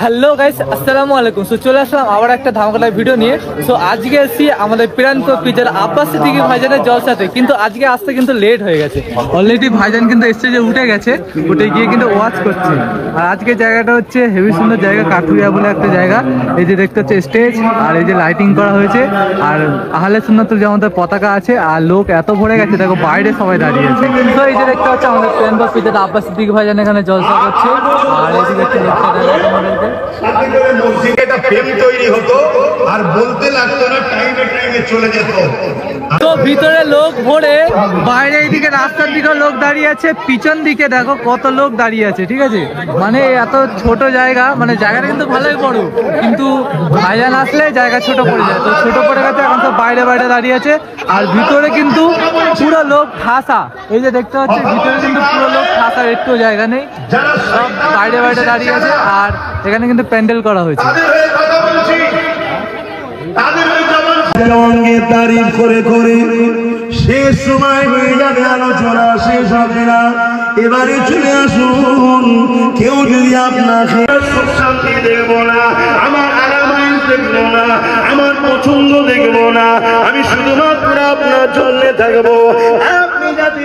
Hello guys, আসসালামু আলাইকুম। So চলে আসলাম আবার একটা ধামাকাদার ভিডিও নিয়ে। সো আজকে এসেছি আমাদের প্রান্ত পিজার আব্বাস সিদ্দিকী ভাইজানের জলসাতে, কিন্তু আজকে আসতে কিন্তু লেট হয়ে গেছে। অলরেডি ভাইজান কিন্তু স্টেজে উঠে গেছে, উঠে গিয়ে কিন্তু ওয়াচ করছে। আর আজকে জায়গাটা হচ্ছে হেভি সুন্দর জায়গা, কাঠুরিয়া বলে একটা জায়গা। এই যে দেখতে হচ্ছে স্টেজ, আর এই যে লাইটিং করা হয়েছে, আর আহলে সুন্নাতুল জামাতের পতাকা আছে, আর লোক এত ভরে গেছে দেখো, বাইরে সবাই দাঁড়িয়ে আছে। তো এই যে দেখতে হচ্ছে আমাদের প্রান্ত পিজার আব্বাস সিদ্দিকী ভাইজান এখানে জলসা করছে। আর এই যে দেখতে মসজিদে প্রেম তৈরি হতো আর বলতে লাগতো না, টাইমে টাইমে চলে যেত। তো ভিতরে লোক ভরে, বাইরে এইদিকে রাস্তার দিকে লোক দাঁড়িয়ে আছে, পিছন দিকে দেখো কত লোক দাঁড়িয়ে আছে। ঠিক আছে, মানে এত ছোট জায়গা, মানে জায়গাটা কিন্তু ভালোই বড়, কিন্তু ভাইজান আসলে জায়গা ছোট পড়ে যায়। তো ছোট পড়ে গেছে, এখন তো বাইরে বাইরে দাঁড়িয়ে আছে। আর ভিতরে কিন্তু পুরো লোক ঠাসা, এই যে দেখতে পাচ্ছি ভিতরে কিন্তু পুরো লোক ঠাসা, একটু জায়গা নেই, সব বাইরে বাইরে দাঁড়িয়ে আছে। আর এখানে কিন্তু প্যান্ডেল করা হয়েছে। তারিফ করে করে শেষ সময় হয়ে যাবে, আলোচনা শেষ হবে না। এবারে চলে আসুন, কেউ যদি আপনাকে সুখ শান্তি দেখবো না, আমার আরামায়ণ দেখবো না, আমার পছন্দ দেখবো না, আমি শুধুমাত্র আপনার জন্য থাকবো। আপনি যাতে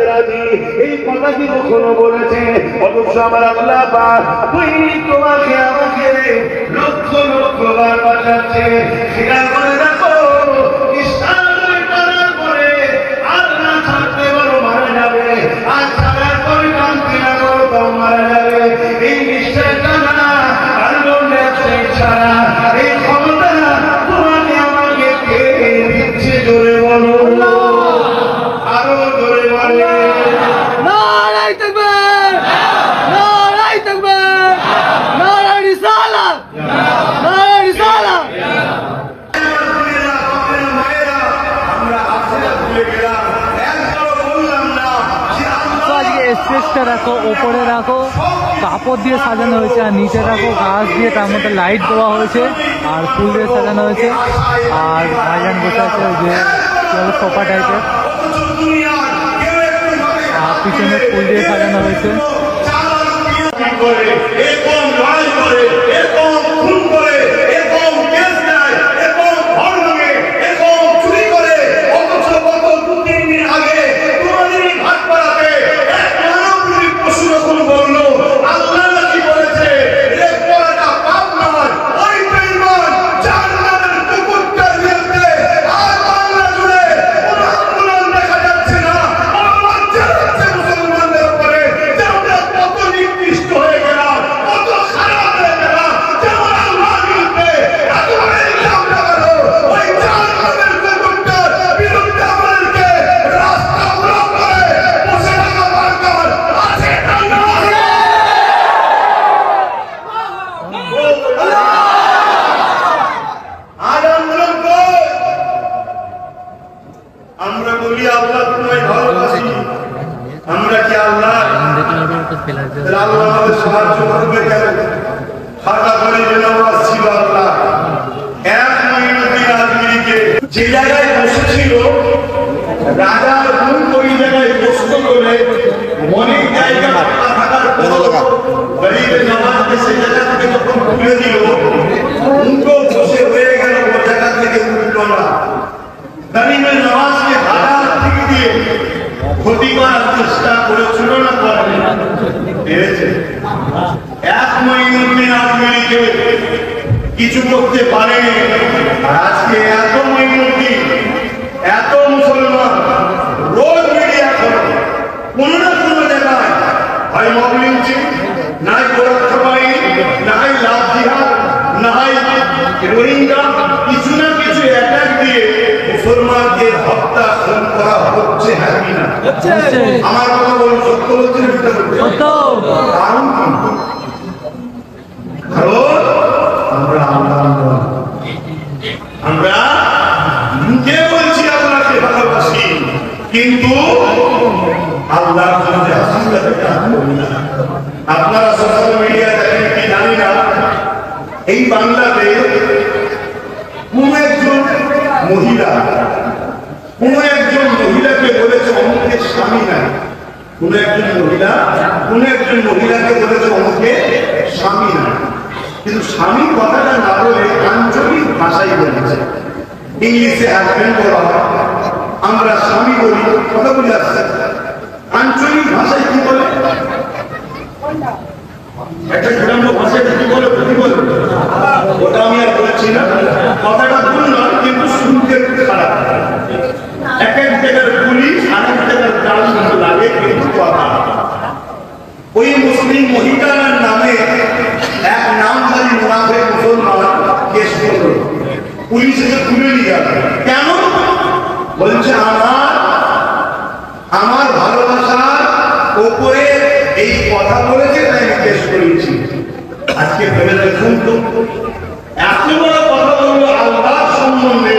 রাজি, এই কথা কি কখনো বলেছে? অথচ আমার আল্লাহ পাক তোমাকে আমাকে লক্ষ লক্ষ বার বাঁচাচ্ছে। স্বীকার করে রাখো, ইসলামের করার পরে আল্লাহ ছাড়তে বড় মারা যাবে, আর ছাড়ার পরে কান্তি না করো তাও মারা যাবে। এই নিশ্চয়তা না আর বললে ছাড়া এই ক্ষমতা তোমাকে আমাকে কে দিচ্ছে? জোরে বলো, আরো জোরে বলে। স্টেজটা রাখো, ওপরে রাখো কাপড় দিয়ে সাজানো হয়েছে, আর নিচে রাখো গাছ দিয়ে, তার মধ্যে লাইট দেওয়া হয়েছে, আর ফুল দিয়ে সাজানো হয়েছে। আর ভাইজান বসে আছে যে সোফা টাইপের, আর পিছনে ফুল দিয়ে সাজানো হয়েছে। আমরা বলি আল্লাহ তোমায় ভালোবাসি, আমরা কি আল্লাহ আমাদের সাহায্য করবে কেন? খাতা করে যে নামাজ ছিল আল্লাহ এক মঈনুদ্দিন আজমিরিকে যে জায়গায় বসেছিল, রাজার ভুল ওই জায়গায় বসত বলে অনেক জায়গা থাকার পর গরিবের নামাজকে সেই জায়গা থেকে যখন তুলে দিল, উল্টো বসে হয়ে গেল, ও জায়গা থেকে উঠল না। গরিবের নামাজকে হাজার থেকে দিয়ে ক্ষতি করার চেষ্টা করেছিল না করেনি? পেরেছে। এক মঈনুদ্দিন আজমিরিকে কিছু করতে পারেনি। আর আজকে এত মঈনুদ্দিন, এত মুসলমান রোজ মিডিয়া করে কোনো না কোনো জায়গায় হয় মব লিঞ্চিং, নাই গোরক্ষাবাহী, নাই লাভ জিহাদ, নাই রোহিঙ্গা, কিছু না কিছু অ্যাটাক দিয়ে মুসলমানদের হত্যা খুন করা হচ্ছে। হ্যাঁ কি না? আমার কথা বলুন, সত্য বলছেন? কারণ আমরা মুখে বলছি আল্লাহকে ভালোবাসি, কিন্তু আল্লাহর জন্য আপনারা সোশ্যাল মিডিয়া দেখেন কি জানি না, এই বাংলাদেশ কোন একজন মহিলা কোন একজন মহিলাকে বলেছে অমুকের স্বামী নাই, কোন একজন মহিলাকে বলেছে অমুকে স্বামী না, কিন্তু স্বামী কথাটা না বলে আঞ্চলিক ভাষায় বলেছে। ইংলিশে হাজবেন্ড বলা হয়, আমরা স্বামী বলি, কথা বলে আসছে। আঞ্চলিক ভাষায় কি বলে? একটা গ্রাম্য ভাষায় কি বলে? ওটা আমি আর বলছি না, কথাটা ভুল নয়, কিন্তু শুনতে খারাপ। এক এক জায়গার পুলিশ আর এক জায়গার গান লাগে, কিন্তু কথা ওই মুসলিম মহিলার নামে এক নামধারী মুনাফিক মুসলমান কেস করলো, পুলিশ এসে তুলে নিয়ে গেল। কেন? বলছে আমার ভালোবাসার ওপরে এই কথা বলেছে, তাই আমি কেস করেছি। আজকে ভেবে দেখুন তো, এত বড় কথা বললো আল্লাহর সম্বন্ধে,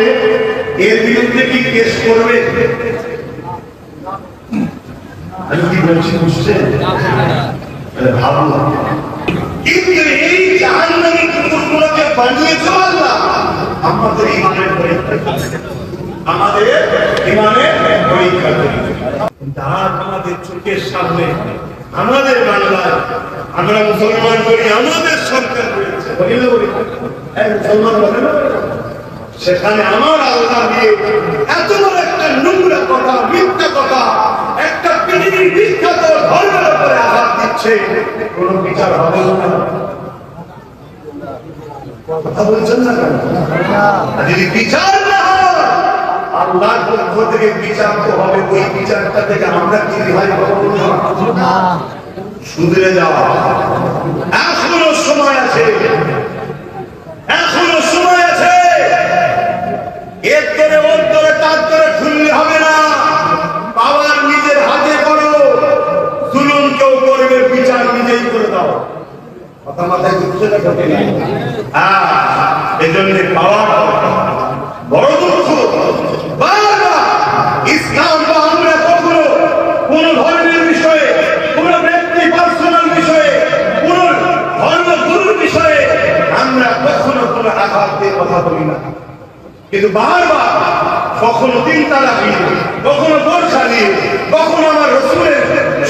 এর বিরুদ্ধে কি কেস করবে? আমি কি বলছি বুঝছেন? ভাবলো, কিন্তু এই জাহান্নামী কুকুরগুলোকে বানিয়েছে আল্লাহ আমাদের ইমানের পরীক্ষা, আমাদের ইমানের পরীক্ষা। আমাদের চোখের সামনে, আমাদের বাংলায় আমরা মুসলমান করি, আমাদের সরকার রয়েছে, মুসলমান বলে না, সেখানে আমার আল্লাহ দিয়ে এত বড় একটা নোংরা কথা, মিথ্যা কথা, একটা পৃথিবীর বিখ্যাত ধর্মের উপরে আঘাত দিচ্ছে, কোন বিচার হবে না। কথা বলছেন না কেন? যদি বিচার না হয়, আল্লাহর পক্ষ থেকে বিচার তো হবে, ওই বিচারটা থেকে আমরা কি রেহাই পাবো না? শুধরে যাওয়া এখনো সময় আছে, এখনো সময় আছে। এর করে ওর করে তার করে খুললে হবে না, পাওয়ার নিজের হাতে করো, জুলুম কেউ করবে, বিচার নিজেই করে দাও। কথা মাথায় ঢুকছে না? হ্যাঁ, এজন্য পাওয়ার বড় দুঃখ। ইসলাম বা আমরা কখনো কোন ধর্মের বিষয়ে, কোন ব্যক্তি পার্সোনাল বিষয়ে, কোন ধর্মগুরুর বিষয়ে আমরা কখনো কোন আঘাত দিয়ে কথা বলি না, কিন্তু বারবার কখনো 3 তালাক নিয়ে, কখনো বোরখা নিয়ে, কখনো আমার রসুলের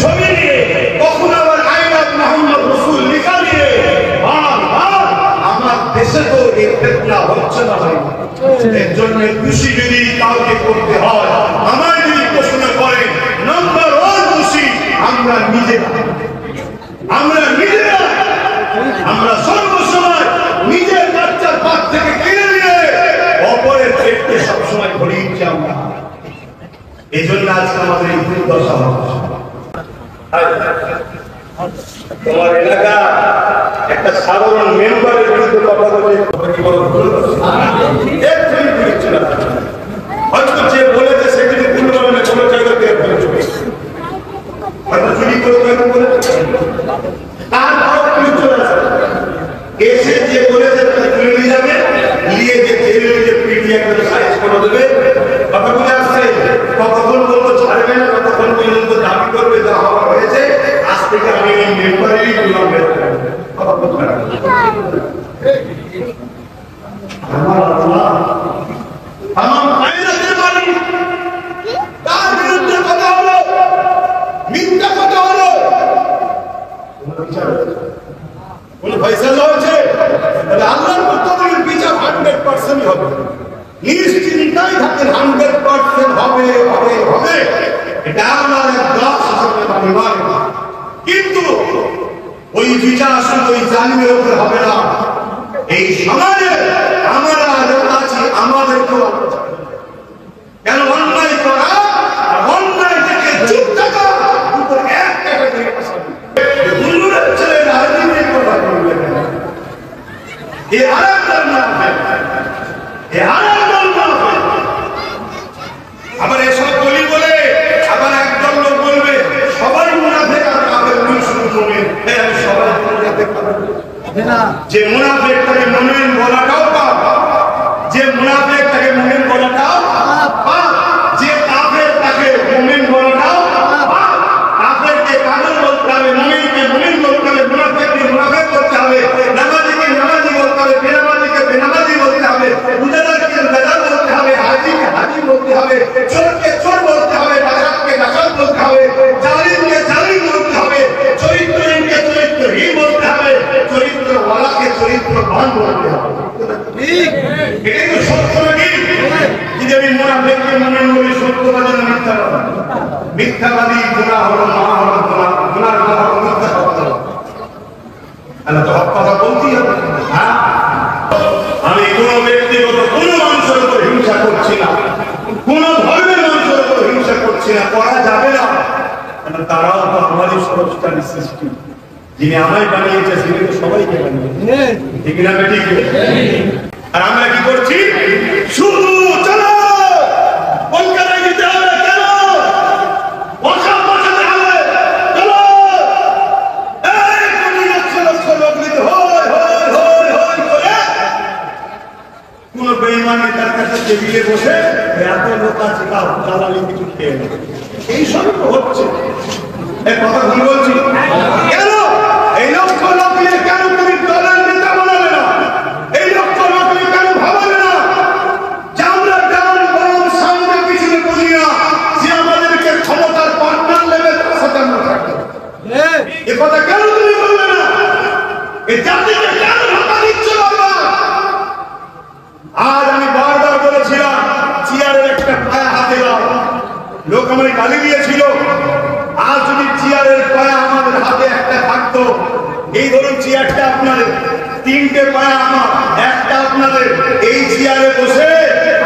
ছবি নিয়ে, কখনো আমার আইনাত মোহাম্মদ রসুল লেখা নিয়ে, আমার দেশে তো এই ফিতনা হচ্ছে না ভাই। এর জন্য খুশি যদি কাউকে করতে হয়, আমার যদি প্রশ্ন করেন, নাম্বার 1 খুশি আমরা নিজেরা। আমরা সর্বসময় নিজের বাচ্চার পাশ থেকে কিনে নিয়ে অপরের পেটকে সবসময় ভরিয়েছি আমরা। এই জন্য আজকে আমাদের এই দুর্দশা হচ্ছে। তোমার এলাকা একটা সাধারণ মেম্বারের বিরুদ্ধে কথা বলে হয়তো যে বলেছে সেগুলি ভুল বলে না, কোনো জায়গা থেকে হয়তো চুরি করে বলেছে, তার ভাব চুরি চলে আসে, এসে যে বলেছে তাকে তুলে নিয়ে যাবে, নিয়ে যে জেলে যে পিটিয়ে করে সাইজ করে দেবে। কথা বলে আসছে, কতক্ষণ বলবো ছাড়বে না, কতক্ষণ পর্যন্ত দাবি করবে যা হওয়ার হয়েছে, আজ থেকে আমি এই মেম্বারেরই বললাম। কথা বলতে আমার আল্লাহ আমার আইনাতের মালিক, তার বিরুদ্ধে কথা হলো, মিথ্যা কথা হলো, কোন ফয়সালা হয়েছে, তাহলে আল্লাহর পক্ষ থেকে বিচার 100% হবে। নিশ্চিন্তায় থাকেন, 100% হবে হবে হবে। এটা আমার এক দাস হিসেবে মানবার, কিন্তু ওই বিচার শুধু ওই জালিমের উপরে হবে না। এই সমাজে আমরা আছি, আমাদেরকেও কেন অন্যায় করা আর অন্যায় থেকে চুপ থাকা দুটো এক ক্যাটাগরি। হুজুরের ছেলে রাজনীতি কথা বলবে, এ আরেক দল না, এ আরেক দল না। আবার এসব বলি বলে আবার একদল লোক বলবে সবাই মুনাফিক আর কাফের, শুরু করবেন আমি সবাই মুনাফিক না। যে মুনাফিক তাকে মুমিন বলাটাও পাপ, যে মুনাফিক তাকে মুমিন বলাটাও পাপ, যে কাফের তাকে মুমিন বলাটাও পাপ। কাফেরকে কাফের বলতে হবে, মুমিনকে মুমিন বলতে হবে, মুনাফিককে মুনাফিক বলতে হবে, নামাজীকে নামাজি বলতে হবে, সত্যবাদী না মিথ্যাবাদী? মিথ্যাবাদী গুনাহ হলো গুনাহ, গুনার কথা হলো মিথ্যা কথা। আল্লাহ তো হক কথা বলতেই হবে। হ্যাঁ, আমি কোন ব্যক্তিগত কোন মানুষের উপর হিংসা করছি না, কোন ধর্মের মানুষের উপর হিংসা করছি না, করা যাবে না। কারণ তারাও তো আমাদের স্রষ্টার সৃষ্টি, যিনি আমায় বানিয়েছে তিনি তো সবাইকে বানিয়েছে, ঠিক না ঠিক? আর আমরা কি করছি? শুধু চলো কলকাতায় যেতে হবে, কেন ওয়াকাফ বাঁচাতে হবে, চলো এই কোটি লক্ষ লক্ষ লোক নিতে হয় করে কোন বেঈমানি তার কাছে টেবিলে বসে এত লোক আছে তাও দালালি কিছু খেয়ে নেবে, এই সব হচ্ছে। এই কথা ভুল বলছি? কেন এই লক্ষ লোক নিয়ে কেন তুমি দলের নেতা বানাবে না? এই লক্ষ লোক নিয়ে কেন ভাবাবে না যে আমরা ডান বাম সামনে পিছনে বুঝি না, যে আমাদেরকে ক্ষমতার পার্টনার নেবে তার সাথে আমরা থাকবো? এ কথা কেন তুমি বলবে না? এই জাতিকে কেন ধোঁকা দিচ্ছ বাবা? আজ আমি বারবার বলেছিলাম চেয়ারের একটা পায়া হাতে দাও, লোক আমার গালি দিয়েছিল। আজ যদি চেয়ারের পায়া আমাদের হাতে একটা থাকতো, এই ধরুন চেয়ারটা আপনাদের, তিনটে পায়া আমার, একটা আপনাদের, এই চেয়ারে বসে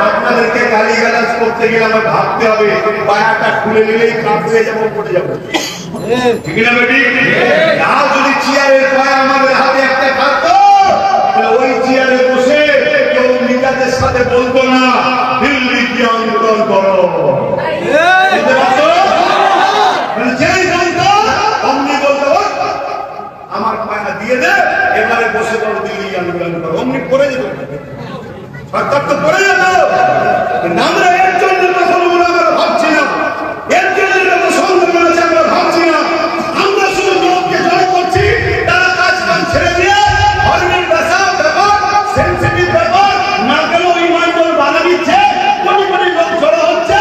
আপনাদেরকে গালিগালাজ করতে গেলে আমার ভাবতে হবে পায়াটা খুলে নিলেই কাঁপতে যাবো, পড়ে যাবো, ঠিক না বেটি? আজ যদি চেয়ারের পায়া আমাদের হাতে একটা থাকতো, তাহলে ওই চেয়ারে বসে কেউ নেতাদের সাথে বলতো না দিল্লি কি আন্দোলন করো, আমার পায়না দিয়ে দে, এবারে বসে বলো দিল্লি আন্দোলন করো, অমনি করে যেত, সরকার তো করে যেত। আমরা এর জন্য মুসলমান আমরা ভাবছি না, এর জন্য মুসলমান আছে আমরা ভাবছি না। আমরা শুধু লোককে জড়ো করছি, তারা কাজ কাম ছেড়ে দিয়ে ধর্মের ব্যাপার, সেন্সিটিভ ব্যাপার না গেলেও ইমানদার বানা দিচ্ছে, কোটি কোটি লোক জড়ো হচ্ছে,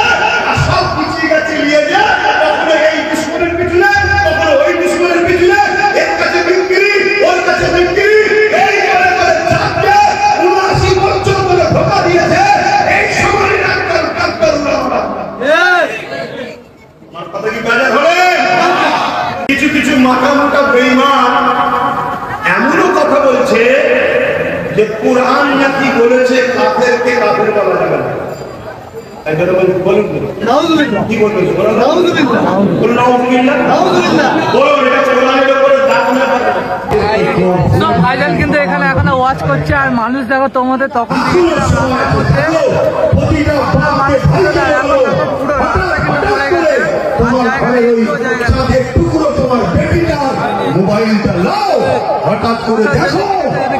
আর সব পিছিয়ে গেছে নিয়ে যায়, কখনো এই দুশ্মনের পিছনে, কখনো ওই দুশ্মনের পিছনে, এর কাছে বিক্রি, ওর কাছে বিক্রি, এই করে করে চাপকে 79 বছর ধরে ধোঁকা দিয়েছে এই সময়ের ডাক্তার আমার কথা কি বাজার হবে? কিছু কিছু মাথা মোটা বেঈমান এমনও কথা বলছে যে কোরআন নাকি বলেছে কাফেরকে কাফের বলা যাবে না। বলুন কি বলবেন? ভাইজান কিন্তু এখানে এখনো ওয়াচ করছে, আর মানুষ দেখো তোমাদের তখন মোবাইলটা লাও, হঠাৎ করে দেখো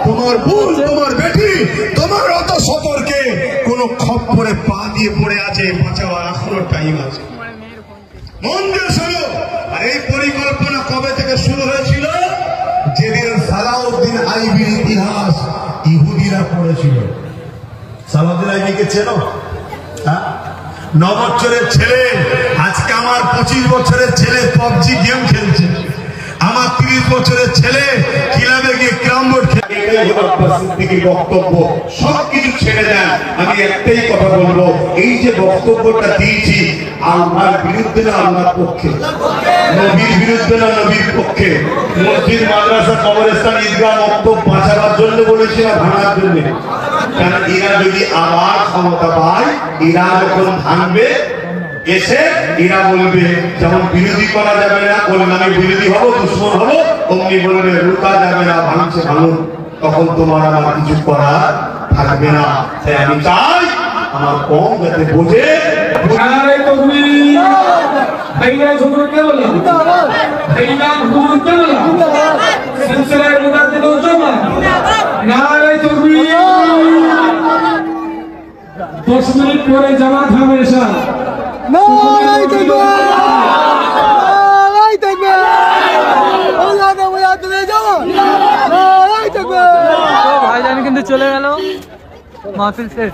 তোমার বোন, তোমার বেটি, তোমার অত সতর্কে কোন খপ্পরে পা দিয়ে পড়ে আছে, বাঁচাবার এখনো টাইম আছে। মন দিয়ে শোনো। আর এই পরিকল্পনা কবে থেকে শুরু হয়েছিল? যেদিন সালাউদ্দিন আইবির ইতিহাস ইহুদিরা পড়েছিল। সালাউদ্দিন আইবিকে চেনো? 9 বছরের ছেলে, আজকে আমার 25 বছরের ছেলে PUBG গেম খেলছে, আমার 30 বছরের ছেলে ক্লাবে গিয়ে ক্যারাম বোর্ড খেলে। বক্তব্য সবকিছু ছেড়ে দেন, আমি একটাই কথা বলবো, এই যে বক্তব্যটা দিয়েছি আল্লাহর বিরুদ্ধে না আল্লাহর পক্ষে, নবীর বিরুদ্ধে না নবীর পক্ষে, মসজিদ মাদ্রাসা কবরস্থান ঈদগাহ মক্তব বাঁচাবার জন্য বলেছি না ভাঙার জন্য? কারণ এরা যদি আবার ক্ষমতা পায়, এরা যখন ভাঙবে এসে এরা বলবে যেমন বিরোধী করা যাবে না, বলবেন আমি বিরোধী হবো, দুশ্মন হবো, অমনি বলবে রুকা যাবে না, ভাঙছে ভাঙুন, তখন তোমার আমার কিছু করা থাকবে না। তাই আমি চাই আমার কম যাতে বোঝে। দশ মিনিট পরে জামাত হবে এসা ভাইজান কিন্তু চলে গেল, মাহফিল শেষ।